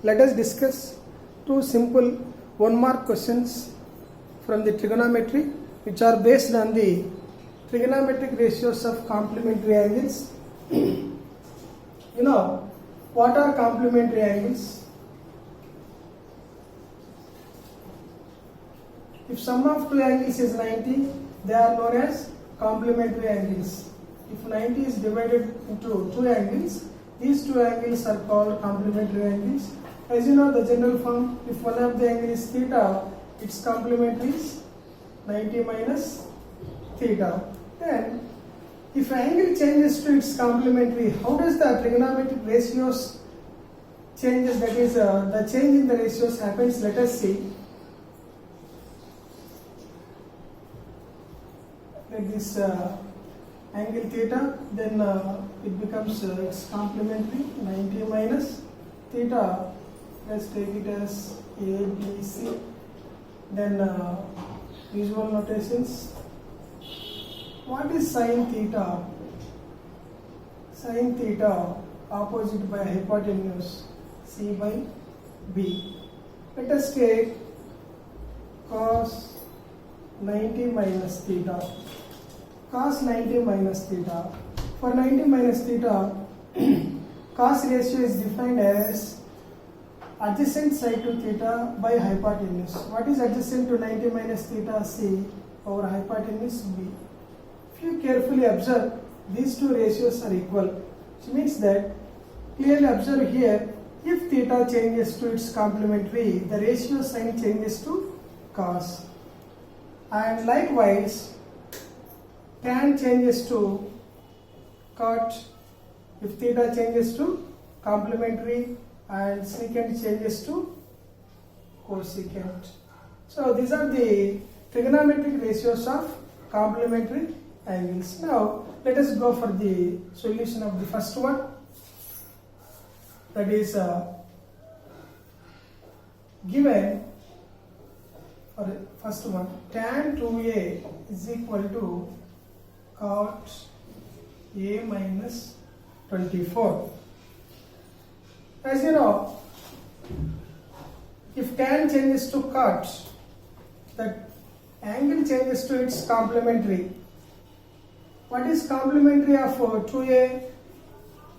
let us discuss two simple one mark questions from the trigonometry which are based on the trigonometric ratios of complementary angles. You know what are complementary angles? If sum of two angles is 90, they are known as complementary angles. If 90 is divided into two angles, these two angles are called complementary angles. As you know the general form, if one of the angle is theta, its complementary is 90 minus theta. Then if angle changes to its complementary, how does the trigonometric ratios changes? That is the change in the ratios happens. Let us see. Like this angle theta, then it becomes its complementary 90 minus theta. Let's take it as A, B, C. Then usual notations. What is sine theta? Sine theta opposite by hypotenuse C by B. Let us take cos 90 minus theta. Cos 90 minus theta. For 90 minus theta, cos ratio is defined as adjacent side to theta by hypotenuse. What is adjacent to 90 minus theta? C over hypotenuse B. If you carefully observe, these two ratios are equal, which means that clearly observe here, if theta changes to its complementary, the ratio sign changes to cos. And likewise, tan changes to cot if theta changes to complementary, and secant changes to cosecant. So these are the trigonometric ratios of complementary angles. Now let us go for the solution of the first one. That is given for the first one, tan 2a is equal to cot a minus 24. As you know, if tan changes to cot, that angle changes to its complementary. What is complementary of 2a?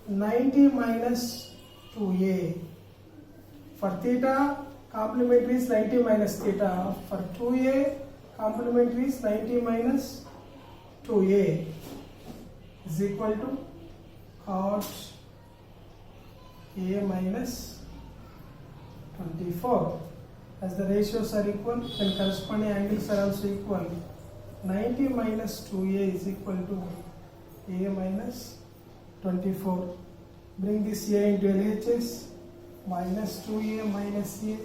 90 minus 2a. For theta, complementary is 90 minus theta. For 2a, complementary is 90 minus 2a is equal to cot a minus 24. As the ratios are equal, then corresponding angles are also equal. 90 minus 2a is equal to a minus 24. Bring this a into LHS, minus 2a minus a.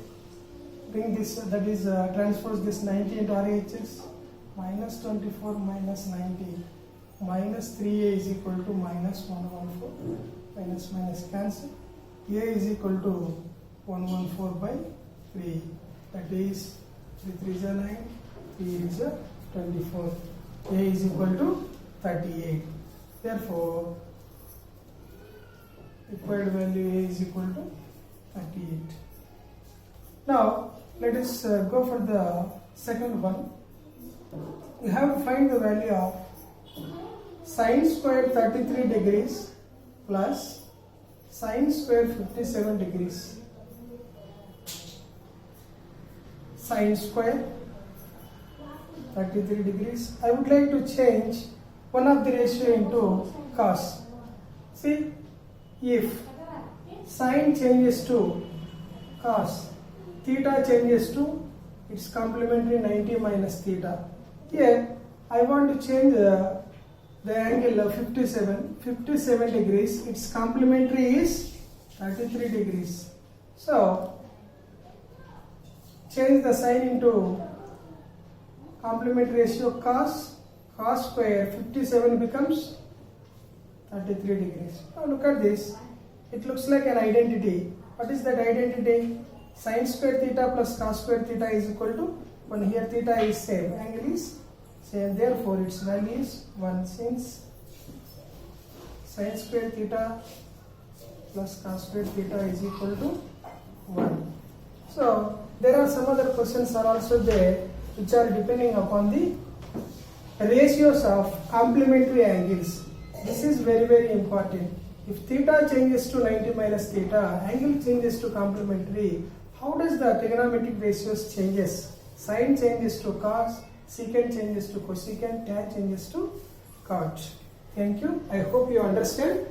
Bring this, that is transpose this 90 into RHS, minus 24 minus 90. Minus 3a is equal to minus 114. Minus minus cancel. A is equal to 114 by 3. That is 3 3 is a 9, 3 is a 24. A is equal to 38. Therefore, required value A is equal to 38. Now, let us go for the second one. We have to find the value of sine squared 33 degrees plus sine squared 57 degrees. Sine square 33 degrees. I would like to change one of the ratio into cos. See, if sine changes to cos, theta changes to its complementary 90 minus theta. Here, I want to change the angle of 57 degrees. Its complementary is 33 degrees. So, change the sign into complementary ratio cos square 57 becomes 33 degrees. Now look at this. It looks like an identity. What is that identity? Sin square theta plus cos square theta is equal to 1. Here theta is same, angle is same, therefore its value is 1. Since sin square theta plus cos square theta is equal to So there are some other questions are also there which are depending upon the ratios of complementary angles. This is very important. If theta changes to 90 minus theta, angle changes to complementary, how does the trigonometric ratios changes? Sine changes to cos, secant changes to cosecant, tan changes to cot. Thank you. I hope you understand.